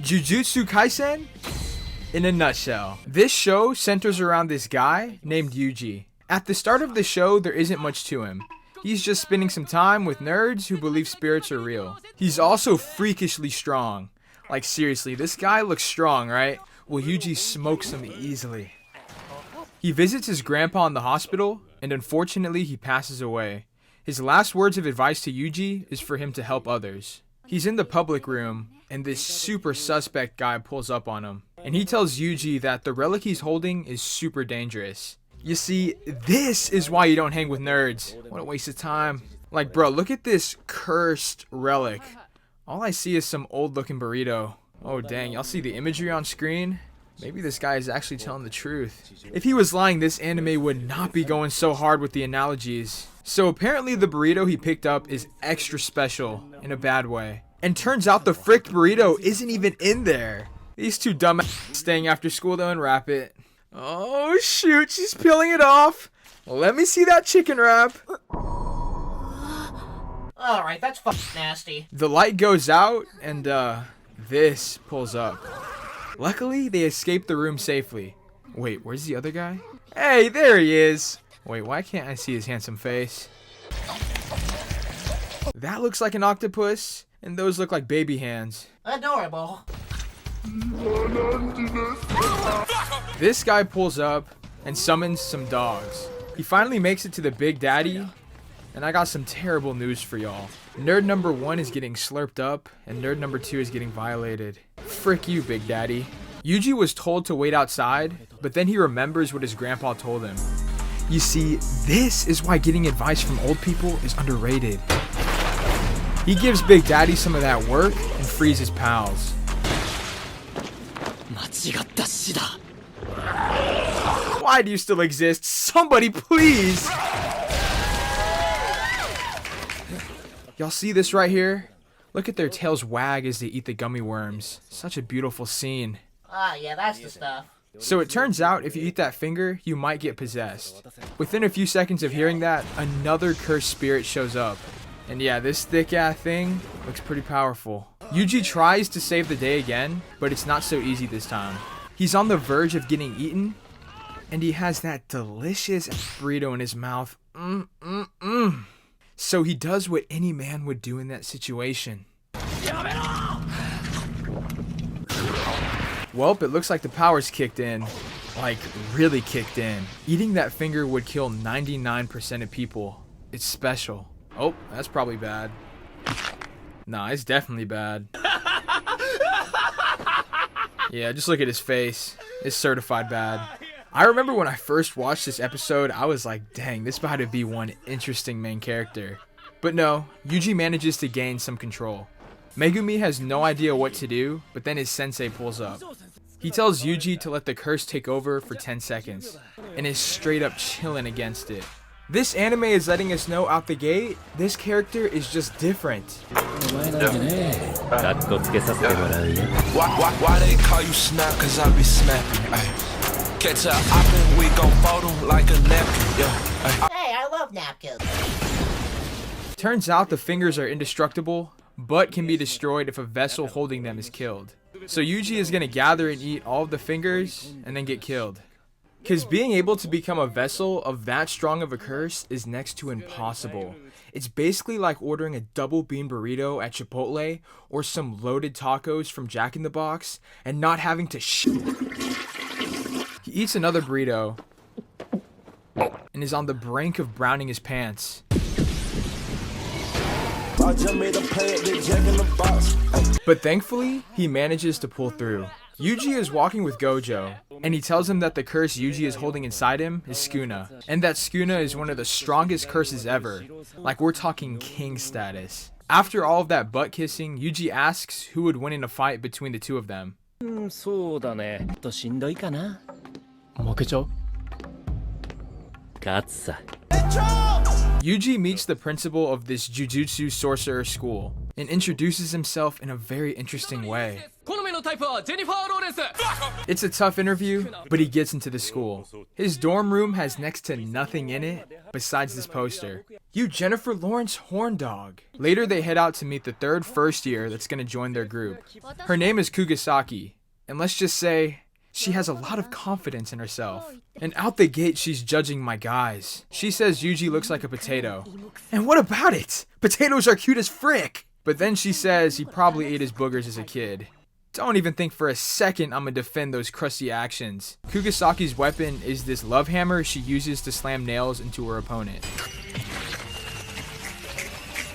Jujutsu Kaisen in a nutshell. This show centers around this guy named Yuji. At the start of the show, there isn't much to him. He's just spending some time with nerds who believe spirits are real. He's also freakishly strong. Like seriously, this guy looks strong, right? Well, Yuji smokes him easily. He visits his grandpa in the hospital, and unfortunately he passes away. His last words of advice to Yuji is for him to help others. He's in the public room, and this super suspect guy pulls up on him. And he tells Yuji that the relic he's holding is super dangerous. You see, this is why you don't hang with nerds. What a waste of time. Like, bro, look at this cursed relic. All I see is some old looking burrito. Oh dang, y'all see the imagery on screen? Maybe this guy is actually telling the truth. If he was lying, this anime would not be going so hard with the analogies. So apparently the burrito he picked up is extra special in a bad way. And turns out the fricked burrito isn't even in there. These two dumbasses staying after school to unwrap it. Oh shoot, she's peeling it off. Let me see that chicken wrap. Alright, that's fucking nasty. The light goes out and this pulls up. Luckily, they escaped the room safely. Wait, where's the other guy? Hey, there he is. Wait, why can't I see his handsome face? That looks like an octopus, and those look like baby hands. Adorable. This guy pulls up and summons some dogs. He finally makes it to the Big Daddy, and I got some terrible news for y'all. Nerd number 1 is getting slurped up, and nerd number 2 is getting violated. Frick you, Big Daddy. Yuji was told to wait outside, but then he remembers what his grandpa told him. You see, this is why getting advice from old people is underrated. He gives Big Daddy some of that work and frees his pals. Why do you still exist? Somebody please! Y'all see this right here? Look at their tails wag as they eat the gummy worms. Such a beautiful scene. Ah, yeah, that's the stuff. So it turns out if you eat that finger, you might get possessed. Within a few seconds of hearing that, another cursed spirit shows up. And yeah, this thick ass thing looks pretty powerful. Yuji tries to save the day again, but it's not so easy this time. He's on the verge of getting eaten, and he has that delicious burrito in his mouth. So he does what any man would do in that situation. Welp, it looks like the power's kicked in. Like, really kicked in. Eating that finger would kill 99% of people. It's special. Oh, that's probably bad. Nah, it's definitely bad. Yeah, just look at his face. It's certified bad. I remember when I first watched this episode, I was like, dang, this about to be one interesting main character. But no, Yuji manages to gain some control. Megumi has no idea what to do, but then his sensei pulls up. He tells Yuji to let the curse take over for 10 seconds, and is straight up chilling against it. This anime is letting us know out the gate, this character is just different. Why they call you snap? Cause I be snapping. Catch a oppin', we gon' fold 'em like a napkin. Hey, I love napkins. Turns out the fingers are indestructible, but can be destroyed if a vessel holding them is killed. So Yuji is gonna gather and eat all of the fingers and then get killed. Cause being able to become a vessel of that strong of a curse is next to impossible. It's basically like ordering a double bean burrito at Chipotle or some loaded tacos from Jack in the Box and not having to He eats another burrito and is on the brink of browning his pants. But thankfully, he manages to pull through. Yuji is walking with Gojo, and he tells him that the curse Yuji is holding inside him is Sukuna, and that Sukuna is one of the strongest curses ever. Like, we're talking king status. After all of that butt kissing, Yuji asks who would win in a fight between the two of them. Yuji meets the principal of this Jujutsu sorcerer school and introduces himself in a very interesting way. It's a tough interview, but he gets into the school. His dorm room has next to nothing in it besides this poster. You Jennifer Lawrence horn dog. Later they head out to meet the third first year that's gonna join their group. Her name is Kugasaki, and let's just say, she has a lot of confidence in herself. And out the gate, she's judging my guys. She says Yuji looks like a potato. And what about it? Potatoes are cute as frick! But then she says he probably ate his boogers as a kid. Don't even think for a second I'm gonna defend those crusty actions. Kugasaki's weapon is this love hammer she uses to slam nails into her opponent.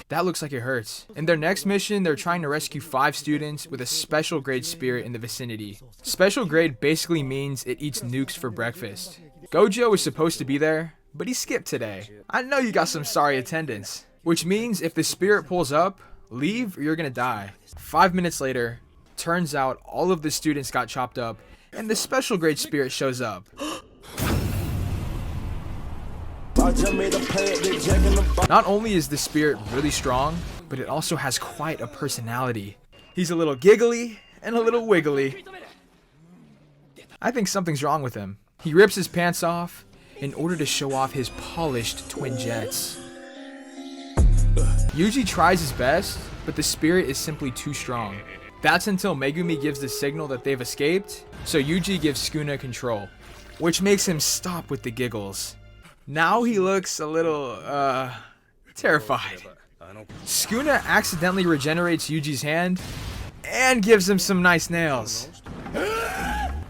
That looks like it hurts. In their next mission, they're trying to rescue 5 students with a special grade spirit in the vicinity. Special grade basically means it eats nukes for breakfast. Gojo was supposed to be there, but he skipped today. I know you got some sorry attendance. Which means if the spirit pulls up, leave or you're gonna die. 5 minutes later, turns out all of the students got chopped up and the special grade spirit shows up. Not only is the spirit really strong, but it also has quite a personality. He's a little giggly and a little wiggly. I think something's wrong with him. He rips his pants off in order to show off his polished twin jets. Yuji tries his best, but the spirit is simply too strong. That's until Megumi gives the signal that they've escaped, so Yuji gives Sukuna control, which makes him stop with the giggles. Now he looks a little, terrified. Sukuna accidentally regenerates Yuji's hand and gives him some nice nails.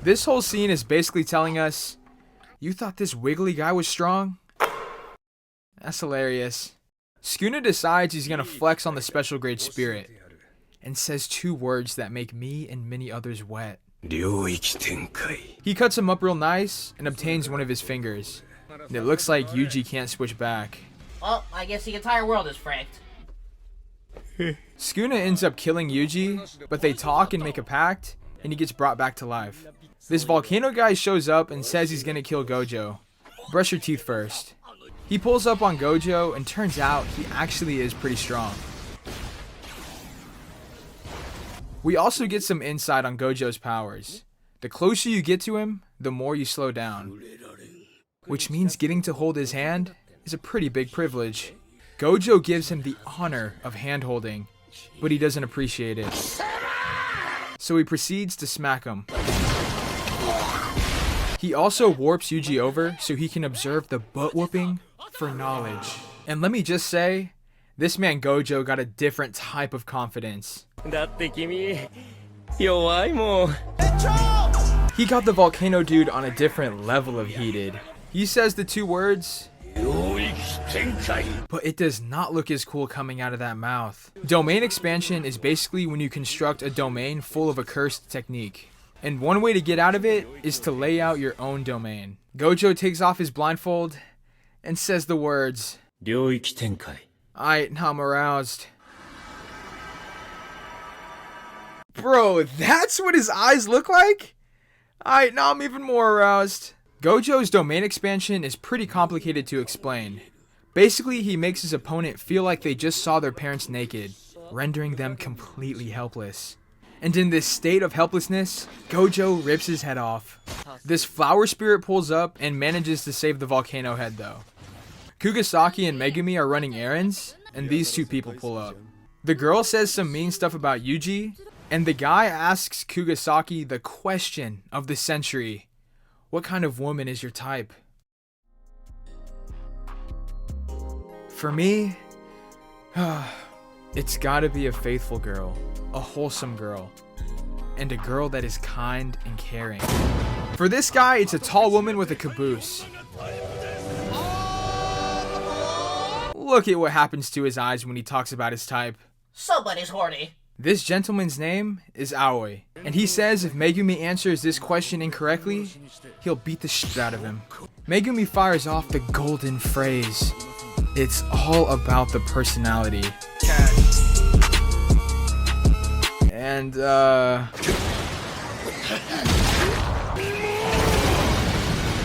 This whole scene is basically telling us, you thought this wiggly guy was strong? That's hilarious. Sukuna decides he's gonna flex on the special grade spirit and says 2 words that make me and many others wet. He cuts him up real nice and obtains one of his fingers. And it looks like Yuji can't switch back. Well, I guess the entire world is franked. Sukuna ends up killing Yuji, but they talk and make a pact, and he gets brought back to life. This volcano guy shows up and says he's gonna kill Gojo. Brush your teeth first. He pulls up on Gojo, and turns out he actually is pretty strong. We also get some insight on Gojo's powers. The closer you get to him, the more you slow down. Which means getting to hold his hand is a pretty big privilege. Gojo gives him the honor of hand-holding, but he doesn't appreciate it. So he proceeds to smack him. He also warps Yuji over so he can observe the butt-whooping for knowledge. And let me just say, this man Gojo got a different type of confidence. He got the volcano dude on a different level of heated. He says the 2 words, but it does not look as cool coming out of that mouth. Domain expansion is basically when you construct a domain full of a cursed technique. And one way to get out of it is to lay out your own domain. Gojo takes off his blindfold and says the words, Aight, now I'm aroused. Bro, that's what his eyes look like? Aight, now I'm even more aroused. Gojo's domain expansion is pretty complicated to explain. Basically, he makes his opponent feel like they just saw their parents naked, rendering them completely helpless. And in this state of helplessness, Gojo rips his head off. This flower spirit pulls up and manages to save the volcano head though. Kugasaki and Megumi are running errands, and these 2 people pull up. The girl says some mean stuff about Yuji, and the guy asks Kugasaki the question of the century. What kind of woman is your type? For me, it's gotta be a faithful girl, a wholesome girl, and a girl that is kind and caring. For this guy, it's a tall woman with a caboose. Look at what happens to his eyes when he talks about his type. Somebody's horny. This gentleman's name is Aoi, and he says if Megumi answers this question incorrectly, he'll beat the shit out of him. Megumi fires off the golden phrase, it's all about the personality. And,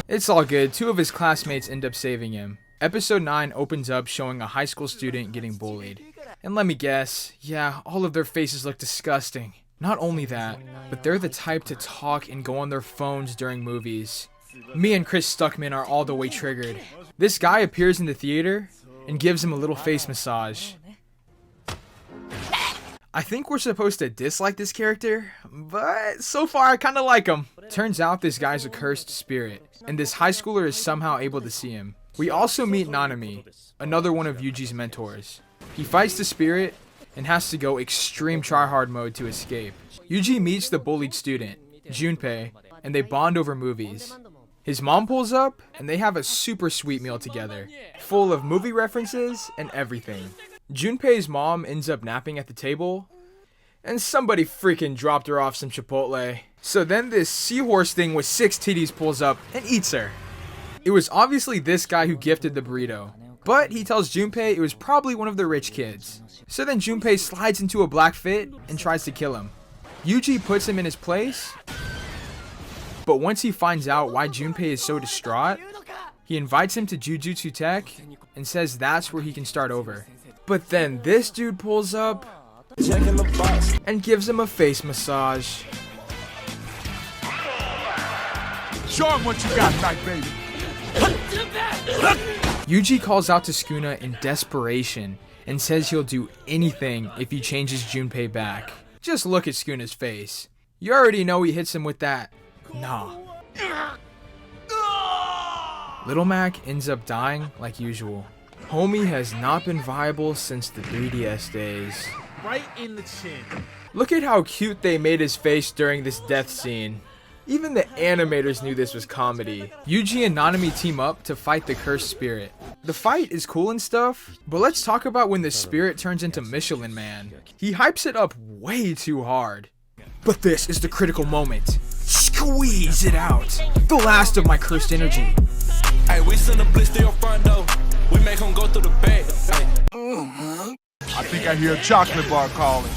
it's all good. 2 of his classmates end up saving him. Episode 9 opens up showing a high school student getting bullied. And let me guess, yeah, all of their faces look disgusting. Not only that, but they're the type to talk and go on their phones during movies. Me and Chris Stuckman are all the way triggered. This guy appears in the theater and gives him a little face massage. I think we're supposed to dislike this character, but so far I kinda like him. Turns out this guy's a cursed spirit, and this high schooler is somehow able to see him. We also meet Nanami, another one of Yuji's mentors. He fights the spirit and has to go extreme tryhard mode to escape. Yuji meets the bullied student, Junpei, and they bond over movies. His mom pulls up, and they have a super sweet meal together, full of movie references and everything. Junpei's mom ends up napping at the table, and somebody freaking dropped her off some Chipotle. So then this seahorse thing with 6 titties pulls up and eats her. It was obviously this guy who gifted the burrito, but he tells Junpei it was probably one of the rich kids. So then Junpei slides into a black fit and tries to kill him. Yuji puts him in his place, but once he finds out why Junpei is so distraught, he invites him to Jujutsu Tech and says that's where he can start over. But then this dude pulls up and gives him a face massage. Show him what you got tonight, baby. Yuji calls out to Sukuna in desperation and says he'll do anything if he changes Junpei back. Just look at Sukuna's face. You already know he hits him with that. Nah. Little Mac ends up dying like usual. Homie has not been viable since the 3DS days. Right in the chin. Look at how cute they made his face during this death scene. Even the animators knew this was comedy. Yuji and Nanami team up to fight the cursed spirit. The fight is cool and stuff, but let's talk about when the spirit turns into Michelin Man. He hypes it up way too hard. But this is the critical moment. Squeeze it out. The last of my cursed energy. Hey, we send a blitz to your front door. We make him go through the bed. I think I hear a chocolate bar calling.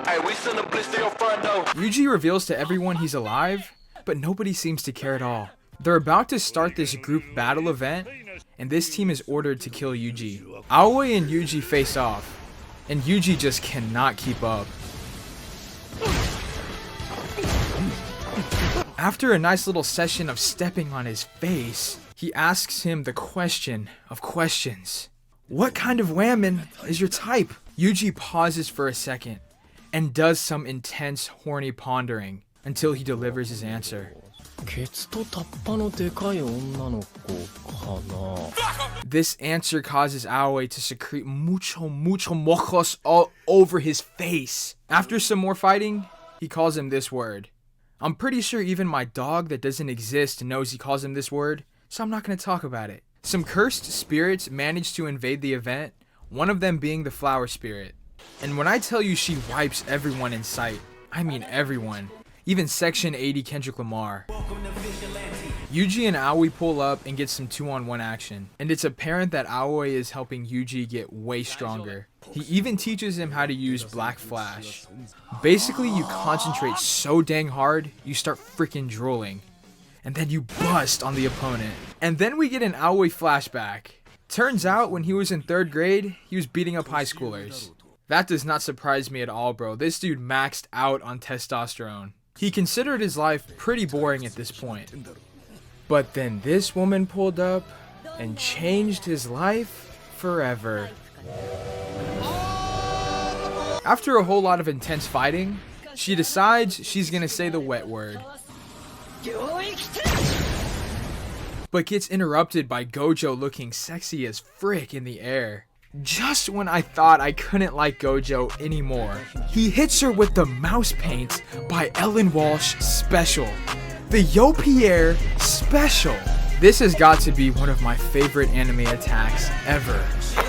Hey, we send a blitz to your front door. Yuji reveals to everyone he's alive, but nobody seems to care at all. They're about to start this group battle event, and this team is ordered to kill Yuji. Aoi and Yuji face off, and Yuji just cannot keep up. After a nice little session of stepping on his face, he asks him the question of questions. What kind of woman is your type? Yuji pauses for a second and does some intense horny pondering until he delivers his answer. This answer causes Aoi to secrete mucho mojos all over his face. After some more fighting, he calls him this word. I'm pretty sure even my dog that doesn't exist knows he calls him this word, so I'm not going to talk about it. Some cursed spirits manage to invade the event, one of them being the flower spirit. And when I tell you she wipes everyone in sight, I mean everyone. Even Section 80 Kendrick Lamar. Yuji and Aoi pull up and get some 2-on-1 action. And it's apparent that Aoi is helping Yuji get way stronger. He even teaches him how to use Black Flash. Basically, you concentrate so dang hard, you start freaking drooling. And then you bust on the opponent. And then we get an Aoi flashback. Turns out when he was in 3rd grade, he was beating up high schoolers. That does not surprise me at all, bro. This dude maxed out on testosterone. He considered his life pretty boring at this point. But then this woman pulled up and changed his life forever. After a whole lot of intense fighting, she decides she's gonna say the wet word. But gets interrupted by Gojo looking sexy as frick in the air. Just when I thought I couldn't like Gojo anymore, he hits her with the Mouse Paint by Ellen Walsh Special. The Yo Pierre Special. This has got to be one of my favorite anime attacks ever.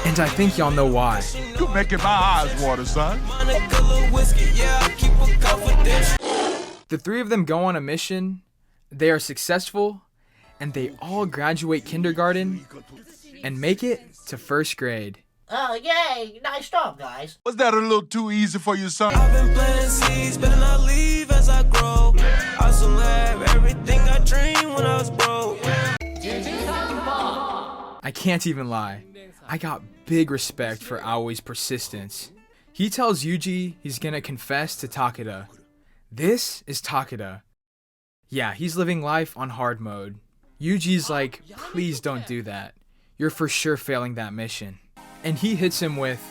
And I think y'all know why. You're making my eyes water, son. The 3 of them go on a mission, they are successful, and they all graduate kindergarten and make it to 1st grade. Oh, yay! Nice job, guys. Was that a little too easy for you, son? I've been planting seeds, better not leave as I grow. I still have everything I dreamed when I was broke. I can't even lie. I got big respect for Aoi's persistence. He tells Yuji he's gonna confess to Takeda. This is Takeda. Yeah, he's living life on hard mode. Yuji's like, please don't do that. You're for sure failing that mission. And he hits him with,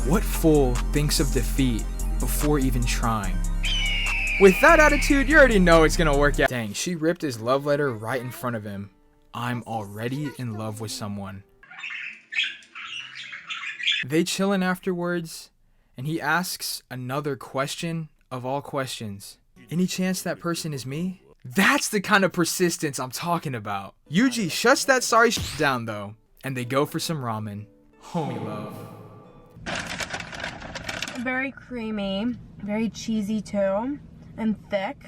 what fool thinks of defeat before even trying? With that attitude, you already know it's gonna work out. Dang, she ripped his love letter right in front of him. I'm already in love with someone. They chillin' afterwards, and he asks another question of all questions. Any chance that person is me? That's the kind of persistence I'm talking about. Yuji shuts that sorry down though, and they go for some ramen. Homie love. Very creamy, very cheesy too, and thick.